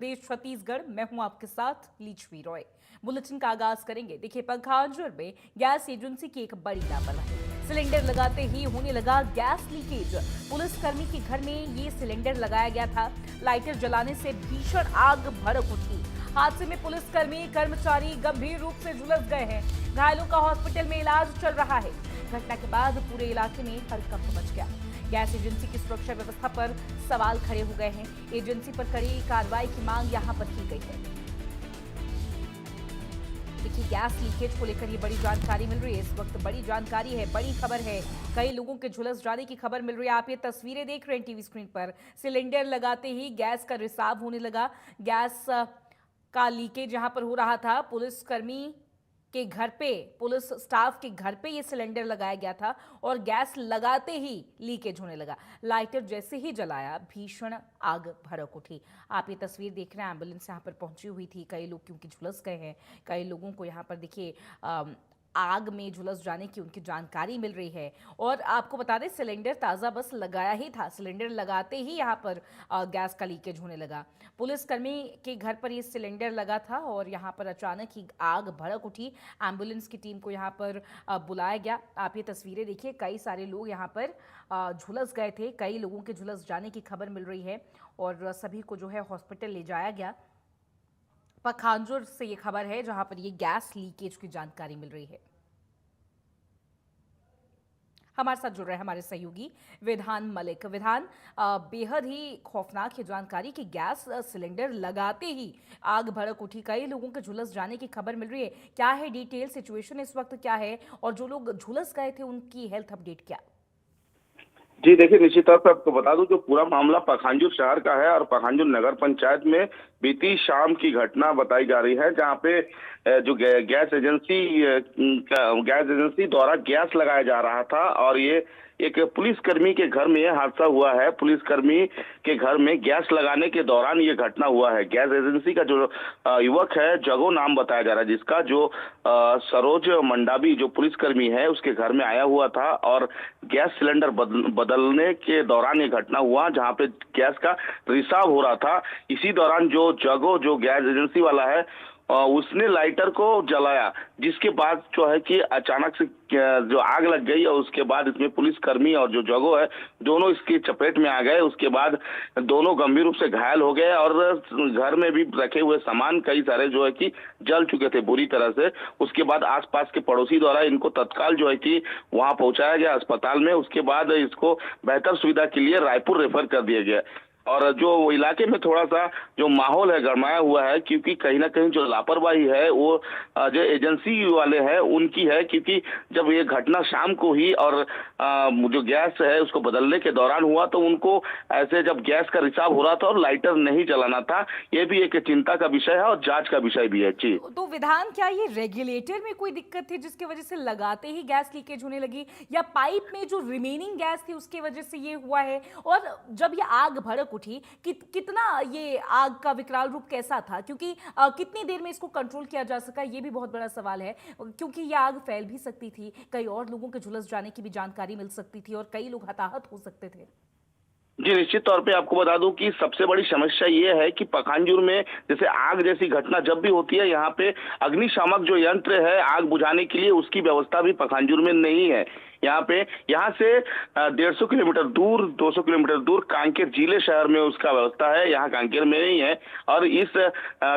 देश छत्तीसगढ़। मैं हूं आपके साथ लीचवी रॉय। बुलेटिन का आगाज करेंगे। देखिए, पखांजूर में गैस एजेंसी की एक बड़ी लापरवाही। सिलेंडर लगाते ही होने लगा गैस लीकेज। पुलिसकर्मी के घर में ये सिलेंडर लगाया गया था। लाइटर जलाने से भीषण आग भड़क उठी। हादसे में पुलिसकर्मी कर्मचारी गंभीर रूप से झुलस गए हैं। घायलों का हॉस्पिटल में इलाज चल रहा है। घटना के बाद पूरे इलाके में हड़कंप मच गया। गैस एजेंसी की सुरक्षा व्यवस्था पर सवाल खड़े हो गए हैं। एजेंसी पर कड़ी कार्रवाई की मांग यहां पर की गई है। देखिए, गैस लीकेज को लेकर ये बड़ी जानकारी मिल रही है। इस वक्त बड़ी जानकारी है, बड़ी खबर है। कई लोगों के झुलस जाने की खबर मिल रही है। आप ये तस्वीरें देख रहे हैं टीवी स्क्रीन पर। सिलेंडर लगाते ही गैस का रिसाव होने लगा। गैस का लीकेज यहां पर हो रहा था। पुलिसकर्मी के घर पे, पुलिस स्टाफ के घर पे ये सिलेंडर लगाया गया था और गैस लगाते ही लीकेज होने लगा। लाइटर जैसे ही जलाया, भीषण आग भड़क उठी। आप ये तस्वीर देख रहे हैं। एम्बुलेंस यहाँ पर पहुंची हुई थी। कई लोग क्योंकि झुलस गए हैं। कई लोगों को यहाँ पर देखिए आग में झुलस जाने की उनकी जानकारी मिल रही है। और आपको बता दें, सिलेंडर ताज़ा बस लगाया ही था। सिलेंडर लगाते ही यहाँ पर गैस का लीकेज होने लगा। पुलिसकर्मी के घर पर ये सिलेंडर लगा था और यहाँ पर अचानक ही आग भड़क उठी। एम्बुलेंस की टीम को यहाँ पर बुलाया गया। आप ये तस्वीरें देखिए। कई सारे लोग यहाँ पर झुलस गए थे। कई लोगों के झुलस जाने की खबर मिल रही है और सभी को जो है हॉस्पिटल ले जाया गया। पखांजूर से ये खबर है जहां पर ये गैस लीकेज की जानकारी मिल रही है। हमारे साथ जुड़ रहे हैं हमारे सहयोगी विधान मलिक। विधान, बेहद ही खौफनाक है जानकारी कि गैस सिलेंडर लगाते ही आग भड़क उठी। कई लोगों के झुलस जाने की खबर मिल रही है। क्या है डिटेल सिचुएशन इस वक्त, क्या है, और जो लोग झुलस गए थे उनकी हेल्थ अपडेट क्या? जी देखिए, निश्चित तौर पे आपको बता दूं जो पूरा मामला पखांजूर शहर का है और पखांजूर नगर पंचायत में बीती शाम की घटना बताई जा रही है, जहां पे जो गैस एजेंसी द्वारा गैस लगाया जा रहा था और ये एक पुलिसकर्मी के घर में यह हादसा हुआ है। पुलिसकर्मी के घर में गैस लगाने के दौरान ये घटना हुआ है। गैस एजेंसी का जो युवक है, जगो नाम बताया जा रहा है, जिसका जो सरोज मंडावी जो पुलिसकर्मी है उसके घर में आया हुआ था और गैस सिलेंडर बदलने के दौरान ये घटना हुआ, जहां पे गैस का रिसाव हो रहा था। इसी दौरान जो जगो जो गैस एजेंसी वाला है उसने लाइटर को जलाया, जिसके बाद जो है कि अचानक से जो आग लग गई और उसके बाद इसमें पुलिसकर्मी और जो जगो है दोनों इसकी चपेट में आ गए। उसके बाद दोनों गंभीर रूप से घायल हो गए और घर में भी रखे हुए सामान कई सारे जो है कि जल चुके थे बुरी तरह से। उसके बाद आसपास के पड़ोसी द्वारा इनको तत्काल जो है कि वहां पहुंचाया गया अस्पताल में। उसके बाद इसको बेहतर सुविधा के लिए रायपुर रेफर कर दिया गया। और जो इलाके में थोड़ा सा जो माहौल है गरमाया हुआ है, क्योंकि कहीं ना कहीं जो लापरवाही है वो जो एजेंसी वाले हैं उनकी है, क्योंकि जब ये घटना शाम को ही और जो गैस है उसको बदलने के दौरान हुआ तो उनको ऐसे जब गैस का रिसाव हो रहा था और लाइटर नहीं जलाना था। ये भी एक चिंता का विषय है और जांच का विषय भी है। जी तो विधान, क्या ये रेगुलेटर में कोई दिक्कत थी जिसकी वजह से लगाते ही गैस लीकेज होने लगी, या पाइप में जो रिमेनिंग गैस थी उसकी वजह से ये हुआ है? और जब ये आग भड़क उठी, कितना ये आग का विकराल रूप कैसा था? क्योंकि कितनी देर में इसको कंट्रोल किया जा सका, ये भी बहुत बड़ा सवाल है। क्योंकि ये आग फैल भी सकती थी, कई और लोगों के झुलस जाने की भी जानकारी मिल सकती थी और कई लोग हताहत हो सकते थे। जी, निश्चित तौर पे आपको बता दूं कि सबसे बड़ी समस्या ये है कि पखांजूर में जैसे आग जैसी घटना जब भी होती है, यहाँ पे अग्निशामक जो यंत्र है आग बुझाने के लिए, उसकी व्यवस्था भी पखांजूर में नहीं है। यहाँ से 150 किलोमीटर दूर, 200 किलोमीटर दूर कांकेर जिले शहर में उसका व्यवस्था है, यहाँ कांकेर में नहीं है। और इस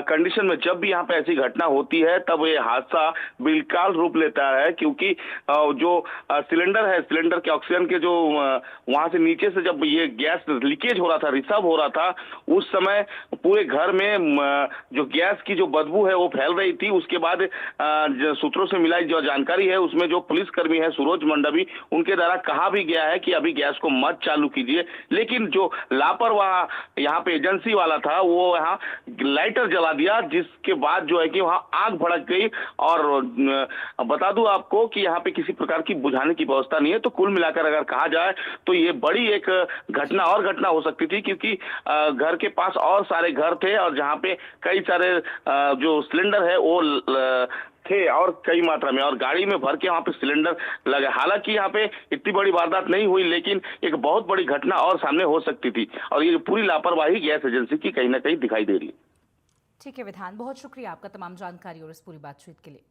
कंडीशन में जब भी यहाँ पे ऐसी घटना होती है तब ये हादसा बिलकाल रूप लेता है, क्योंकि जो सिलेंडर है, सिलेंडर के ऑक्सीजन के जो वहां से नीचे से जब ये गैस लीकेज हो रहा था, रिसाव हो रहा था, उस समय पूरे घर में जो गैस की जो बदबू है वो फैल रही थी। उसके बाद सूत्रों से मिलाई जो जानकारी है उसमें जो पुलिसकर्मी है सरोज मंडावी, उनके द्वारा कहा भी गया है कि अभी गैस को मत चालू कीजिए, लेकिन जो लापरवाह यहाँ पे एजेंसी वाला था वो यहाँ लाइटर जला दिया, जिसके बाद जो है कि वहां आग भड़क गई। और बता दूं आपको कि यहाँ पे किसी प्रकार की बुझाने की व्यवस्था नहीं है। तो कुल मिलाकर अगर कहा जाए तो ये बड़ी एक घटना हो सकती थी, क्योंकि घर के पास और सारे घर थे और जहाँ पे कई सारे जो सिलेंडर है वो थे और कई मात्रा में, और गाड़ी में भर के वहां पे सिलेंडर लगे। हालांकि यहाँ पे इतनी बड़ी वारदात नहीं हुई, लेकिन एक बहुत बड़ी घटना और सामने हो सकती थी और ये पूरी लापरवाही गैस एजेंसी की कहीं ना कहीं दिखाई दे रही है। ठीक है विधान, बहुत शुक्रिया आपका तमाम जानकारी और इस पूरी बातचीत के लिए।